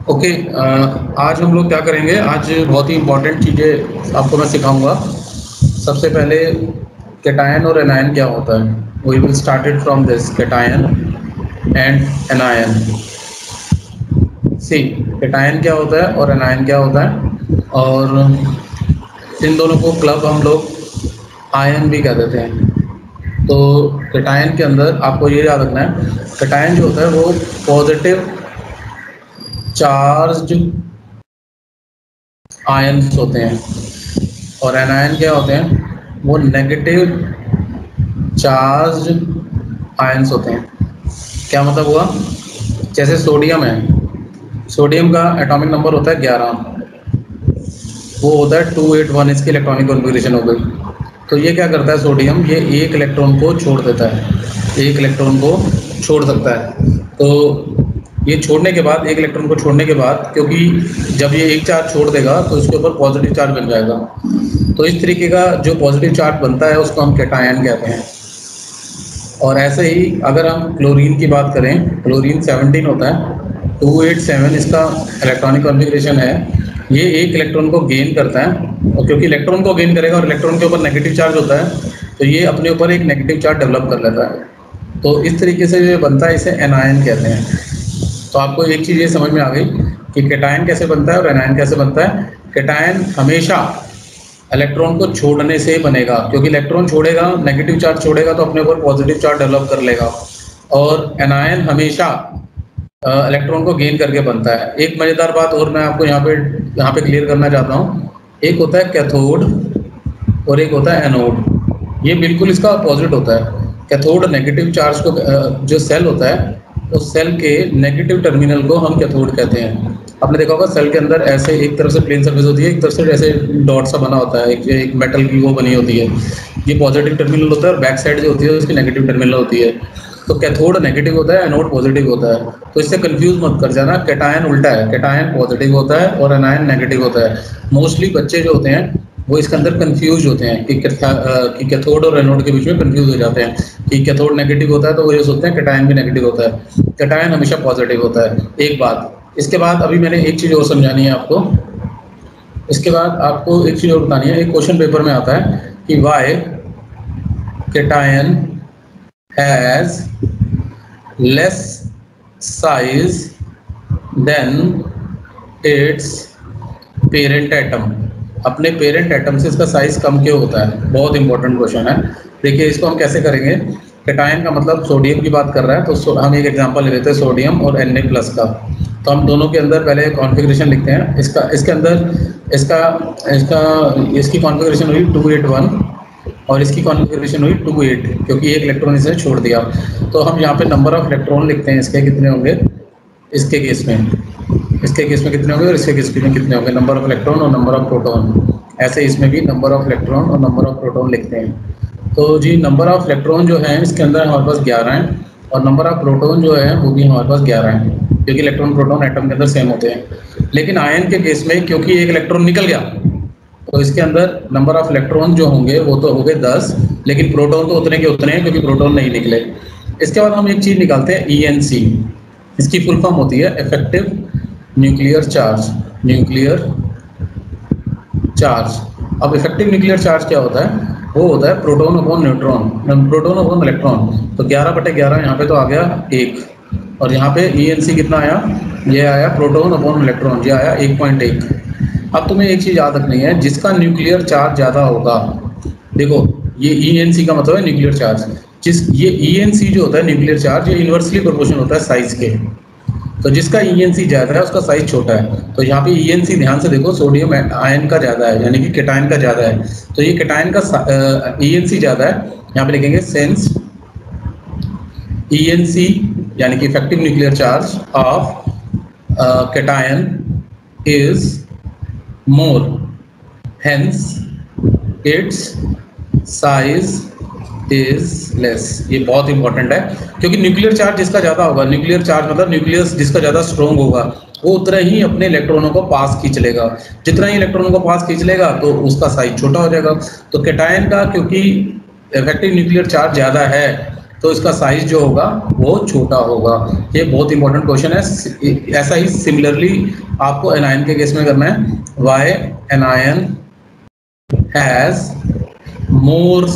Okay. आज हम लोग क्या करेंगे, आज बहुत ही इम्पोर्टेंट चीज़ें आपको मैं सिखाऊंगा। सबसे पहले कैटायन और एनायन क्या होता है। We will started from this cation and anion. See, cation क्या होता है और एनायन क्या होता है, और इन दोनों को क्लब हम लोग आयन भी कह देते हैं। तो कैटायन के अंदर आपको ये याद रखना है, कैटायन जो होता है वो पॉजिटिव चार्ज आयन्स होते हैं, और एनायन क्या होते हैं, वो नेगेटिव चार्ज आयन्स होते हैं। क्या मतलब हुआ, जैसे सोडियम है, सोडियम का एटॉमिक नंबर होता है 11, वो होता है 281, इसकी इलेक्ट्रॉनिक कॉन्फ़िगरेशन हो गई। तो ये क्या करता है, सोडियम ये एक इलेक्ट्रॉन को छोड़ देता है, एक इलेक्ट्रॉन को छोड़ सकता है। तो ये छोड़ने के बाद, एक इलेक्ट्रॉन को छोड़ने के बाद, क्योंकि जब ये एक चार्ज छोड़ देगा तो इसके ऊपर पॉजिटिव चार्ज बन जाएगा। तो इस तरीके का जो पॉजिटिव चार्ज बनता है उसको हम कैटायन कहते हैं। और ऐसे ही अगर हम क्लोरीन की बात करें, क्लोरीन 17 होता है, 287 इसका इलेक्ट्रॉनिक कॉन्फ़िगरेशन है। ये एक इलेक्ट्रॉन को गेन करता है, और क्योंकि इलेक्ट्रॉन को गेन करेगा और इलेक्ट्रॉन के ऊपर नेगेटिव चार्ज होता है, तो ये अपने ऊपर एक नेगेटिव चार्ज डेवलप कर लेता है। तो इस तरीके से जो बनता है इसे एनायन कहते हैं। तो आपको एक चीज़ ये समझ में आ गई कि कैटायन कैसे बनता है और एनायन कैसे बनता है। कैटायन हमेशा इलेक्ट्रॉन को छोड़ने से बनेगा, क्योंकि इलेक्ट्रॉन छोड़ेगा, नेगेटिव चार्ज छोड़ेगा तो अपने ऊपर पॉजिटिव चार्ज डेवलप कर लेगा। और एनायन हमेशा इलेक्ट्रॉन को गेन करके बनता है। एक मज़ेदार बात और मैं आपको यहाँ पे क्लियर करना चाहता हूँ। एक होता है कैथोड और एक होता है एनोड। ये बिल्कुल इसका अपोजिट होता है। कैथोड नेगेटिव चार्ज को, जो सेल होता है उस सेल के नेगेटिव टर्मिनल को हम कैथोड कहते हैं। आपने देखा होगा सेल के अंदर ऐसे एक तरफ से प्लेन सरफेस होती है, एक तरफ से ऐसे डॉट सा बना होता है, एक मेटल की वो बनी होती है, ये पॉजिटिव टर्मिनल होता है, और बैक साइड जो होती है उसकी नेगेटिव टर्मिनल होती है। तो कैथोड नेगेटिव होता है, एनोड पॉजिटिव होता है। तो इससे कंफ्यूज मत कर जाना, कैटायन उल्टा है, कैटायन पॉजिटिव होता है और एनायन नेगेटिव होता है। मोस्टली बच्चे जो होते हैं वो इसके अंदर कंफ्यूज होते हैं कि कैथोड और एनोड के बीच में कंफ्यूज हो जाते हैं कि कैथोड नेगेटिव होता है तो वो ये सोचते हैं कैटायन भी नेगेटिव होता है। कैटायन हमेशा पॉजिटिव होता है। एक बात, इसके बाद अभी मैंने एक चीज़ और समझानी है आपको। इसके बाद आपको एक चीज़ और बतानी है। एक क्वेश्चन पेपर में आता है कि why cation has less size than its parent atom. अपने पेरेंट एटम से इसका साइज कम क्यों होता है, बहुत इंपॉर्टेंट क्वेश्चन है। देखिए इसको हम कैसे करेंगे। कैटायन का मतलब सोडियम की बात कर रहा है, तो हम एक एग्जांपल ले लेते हैं सोडियम और Na+ का। तो हम दोनों के अंदर पहले कॉन्फ़िगरेशन लिखते हैं। इसके अंदर इसकी कॉन्फ़िगरेशन हुई 281 और इसकी कॉन्फ़िगरेशन हुई 28, क्योंकि एक इलेक्ट्रॉन इसे छोड़ दिया। तो हम यहाँ पे नंबर ऑफ इलेक्ट्रॉन लिखते हैं, इसके कितने होंगे, इसके केस में कितने होंगे और इसके केस में कितने होंगे, नंबर ऑफ इलेक्ट्रॉन और नंबर ऑफ प्रोटॉन। ऐसे इसमें भी नंबर ऑफ इलेक्ट्रॉन और नंबर ऑफ प्रोटॉन लिखते हैं। तो जी नंबर ऑफ इलेक्ट्रॉन जो है इसके अंदर हमारे पास 11 हैं, और नंबर ऑफ प्रोटॉन जो है वो भी हमारे पास 11 हैं, क्योंकि इलेक्ट्रॉन प्रोटॉन एटम के अंदर सेम होते हैं। लेकिन आयन के केस में क्योंकि एक इलेक्ट्रॉन निकल गया, तो इसके अंदर नंबर ऑफ इलेक्ट्रॉन जो होंगे वो तो हो गए 10, लेकिन प्रोटॉन तो उतने के उतने हैं क्योंकि प्रोटॉन नहीं निकले। इसके बाद हम एक चीज़ निकालते हैं ENC। इसकी फुल फॉर्म होती है इफेक्टिव न्यूक्लियर चार्ज। अब इफेक्टिव न्यूक्लियर चार्ज क्या होता है, वो होता है proton upon neutron, proton upon electron. तो 11/11 यहाँ पे तो आ गया 1, और यहाँ पे ENC कितना आया, ये आया प्रोटॉन अपॉन इलेक्ट्रॉन, ये आया 1.1। अब तुम्हें एक चीज़ याद रखनी है, जिसका न्यूक्लियर चार्ज ज़्यादा होगा, देखो ये ENC का मतलब है न्यूक्लियर चार्ज। ये ENC जो होता है न्यूक्लियर चार्ज, ये इन्वर्सली प्रोपोर्शनल होता है साइज के। तो जिसका ENC ज़्यादा है उसका साइज छोटा है। तो यहाँ पे ENC ध्यान से देखो, सोडियम आयन का ज़्यादा है, यानी कि कैटायन का ज़्यादा है। तो ये कैटायन का ENC ज़्यादा है, यहाँ पे लिखेंगे सेंस ENC यानी कि effective nuclear charge of cation is more, hence it's size is less. ये बहुत इंपॉर्टेंट है, क्योंकि न्यूक्लियर चार्ज जिसका ज़्यादा होगा, न्यूक्लियर चार्ज मतलब न्यूक्लियस जिसका ज़्यादा स्ट्रॉन्ग होगा, वो उतना ही अपने इलेक्ट्रॉनों को पास खींच लेगा। जितना ही इलेक्ट्रॉनों को पास खींच लेगा तो उसका साइज छोटा हो जाएगा। तो कैटायन का क्योंकि इफेक्टिव न्यूक्लियर चार्ज ज़्यादा है, तो इसका साइज जो होगा वो छोटा होगा। ये बहुत इंपॉर्टेंट क्वेश्चन है। ऐसा ही सिमिलरली आपको एनायन के केस में करना है। Why anion has more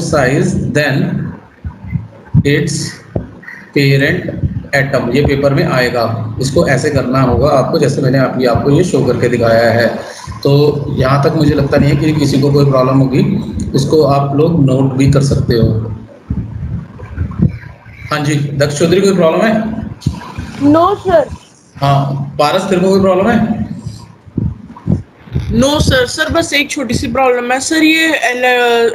size than its parent atom. ये पेपर में आएगा। इसको ऐसे करना होगा आपको, जैसे मैंने अभी आपको ये शो करके दिखाया है। तो यहाँ तक मुझे लगता नहीं है कि किसी को कोई प्रॉब्लम होगी। इसको आप लोग नोट भी कर सकते हो। हाँ जी दक्ष चौधरी, कोई प्रॉब्लम है? No sir. हाँ पारस, तेरे को कोई प्रॉब्लम है? No sir. सर बस एक छोटी सी प्रॉब्लम है सर, ये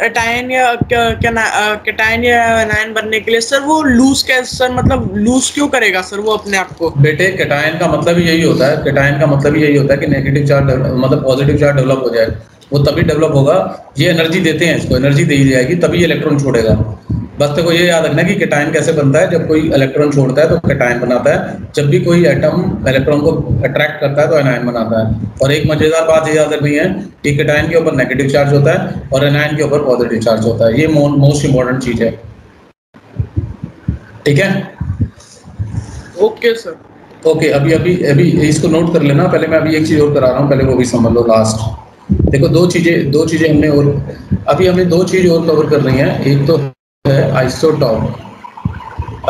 एटायन या कैटायन या एनायन बनने के लिए सर वो लूज कैसे, सर मतलब लूज क्यों करेगा सर वो अपने आप को? बेटे कैटायन का मतलब यही होता है, कैटायन का मतलब यही होता है कि नेगेटिव चार्ज मतलब पॉजिटिव चार्ज डेवलप हो जाए। वो तभी डेवलप होगा, ये एनर्जी देते हैं, इसको एनर्जी दी जाएगी तभी इलेक्ट्रॉन छोड़ेगा। बस तेको ये याद रखना कि कैटायन कैसे बनता है। जब कोई इलेक्ट्रॉन छोड़ता है तो कैटायन बनाता है, जब भी कोई एटम इलेक्ट्रॉन को अट्रैक्ट करता है तो एनायन बनाता है। और एक मजेदार बात ये याद रखनी है कि कैटायन के ऊपर नेगेटिव चार्ज होता है और एनायन के ऊपर पॉजिटिव चार्ज होता है। ये मोस्ट इंपॉर्टेंट चीज है, ठीक है? Okay sir. ओके, अभी इसको नोट कर लेना। पहले मैं अभी एक चीज और करा रहा हूँ, पहले वो भी समझ लो। लास्ट देखो दो चीजें हमने और अभी हमें दो चीज और कवर कर रही हैं। एक तो है आइसोटॉप।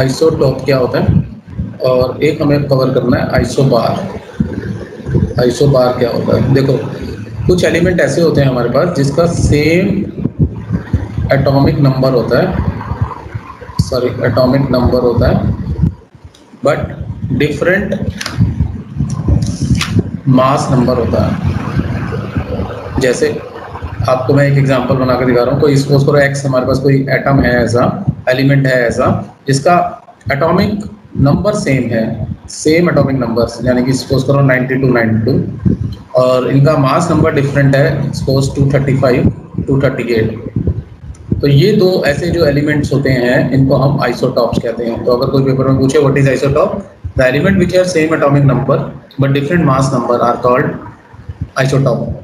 आइसोटॉप क्या होता है? और एक हमें कवर करना है आइसोबार। आइसोबार क्या होता है? देखो कुछ एलिमेंट ऐसे होते हैं हमारे पास जिसका सेम एटॉमिक नंबर होता है, एटॉमिक नंबर होता है बट डिफरेंट मास नंबर होता है। जैसे आपको मैं एक एग्जांपल बनाकर दिखा रहा हूँ। कोई सपोज करो एक्स, हमारे पास कोई एटम है ऐसा, एलिमेंट है ऐसा जिसका एटॉमिक नंबर सेम है, सेम एटॉमिक नंबर्स, यानी कि सपोज करो 92 और इनका मास नंबर डिफरेंट है, सपोज 235 238। तो ये दो ऐसे जो एलिमेंट्स होते हैं इनको हम आइसोटॉप्स कहते हैं। तो अगर कोई पेपर में पूछे what is isotope, the element which have same atomic number but different mass number are called isotope.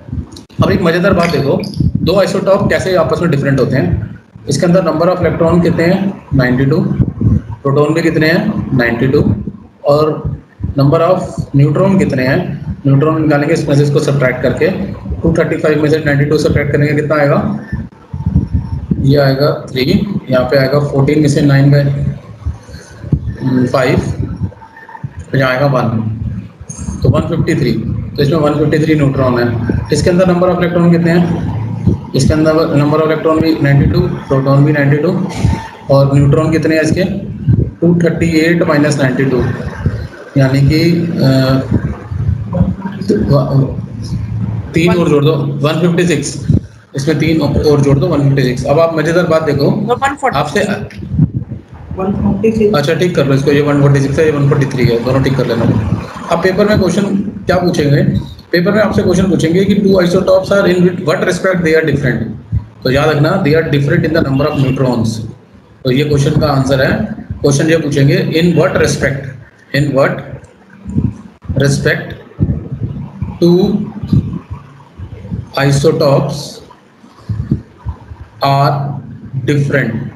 अब एक मजेदार बात देखो, दो आइसोटॉप कैसे आपस में डिफरेंट होते हैं। इसके अंदर नंबर ऑफ इलेक्ट्रॉन कितने हैं? 92। प्रोटॉन भी कितने हैं? 92। और नंबर ऑफ न्यूट्रॉन कितने हैं? न्यूट्रॉन निकालेंगे इसमें से, इसको सब्ट्रैक्ट करके 235 में से 92 सब्ट्रैक्ट करेंगे, कितना आएगा? ये आएगा 3। यहाँ पे आएगा 14 में से 9 गए 5, तो यहाँ आएगा 1, तो 153। तो इसमें 153 न्यूट्रॉन है। इसके अंदर नंबर ऑफ इलेक्ट्रॉन कितने हैं? इसके अंदर नंबर ऑफ इलेक्ट्रॉन भी 92, प्रोटॉन भी 92 और न्यूट्रॉन कितने हैं इसके? 238 माइनस 92, यानी कि 3 और जोड़ दो 156। इसमें 3 और जोड़ दो 156। अब आप मजेदार बात देखो, आपसे अच्छा ठीक कर लो इसको, ये 146 है, ये 143 है, दोनों ठीक कर लेना। अब पेपर में क्वेश्चन क्या पूछेंगे? पेपर में आपसे क्वेश्चन पूछेंगे कि two isotopes are in what respect they are different. तो याद रखना they are different in the number of neutrons. तो ये क्वेश्चन का आंसर है। क्वेश्चन ये पूछेंगे in what respect two isotopes are different.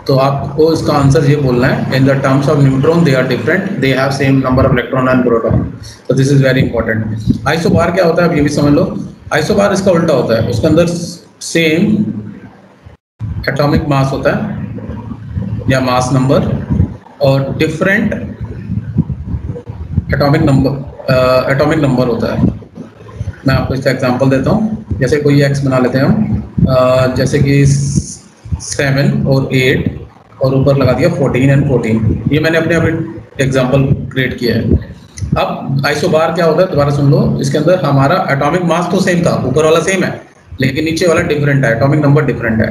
तो आपको इसका आंसर ये बोलना है in the terms of neutron they are different, they have same number of electron and proton. तो this is very important. Isobar क्या होता है, अब ये भी समझ लो। आइसोबार इसका उल्टा होता है, उसके अंदर सेम एटॉमिक मास होता है या मास नंबर और डिफरेंट एटॉमिक नंबर होता है। मैं आपको इसका एग्जांपल देता हूँ। जैसे कोई एक्स बना लेते हैं हम, जैसे कि 7 और 8 और ऊपर लगा दिया 14 एंड 14। ये मैंने अपने एग्जांपल क्रिएट किया है। अब आइसोबार क्या होता है, दोबारा सुन लो। इसके अंदर हमारा एटॉमिक मास तो सेम था, ऊपर वाला सेम है, लेकिन नीचे वाला डिफरेंट है, एटॉमिक नंबर डिफरेंट है।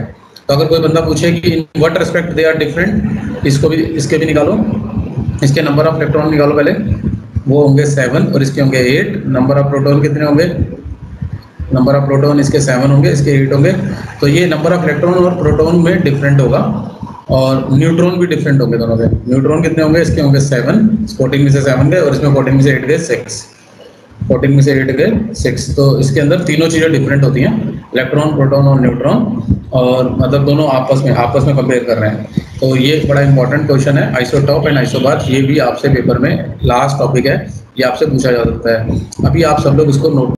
तो अगर कोई बंदा पूछे कि in what respect they are different, इसके भी निकालो। इसके नंबर ऑफ इलेक्ट्रॉन निकालो पहले, वो होंगे 7 और इसके होंगे 8। नंबर ऑफ प्रोटॉन कितने होंगे? नंबर ऑफ प्रोटॉन इसके 7 होंगे, इसके 8 होंगे। तो ये नंबर ऑफ इलेक्ट्रॉन और प्रोटॉन में डिफरेंट होगा और न्यूट्रॉन भी डिफरेंट होंगे दोनों के। न्यूट्रॉन कितने होंगे? इसके होंगे 7, 14 में से 7 गए और इसमें 14 में से 8 गए 6। 14 में से 8 गए 6, तो इसके अंदर तीनों चीज़ें डिफरेंट होती हैं, इलेक्ट्रॉन, प्रोटॉन और न्यूट्रॉन, और मतलब दोनों आपस में कंपेयर कर रहे हैं। तो ये बड़ा इंपॉर्टेंट क्वेश्चन है, आइसोटॉप एंड आइसोबार, ये भी आपसे पेपर में लास्ट टॉपिक है, ये आपसे पूछा जा सकता है। अभी आप सब लोग इसको नोट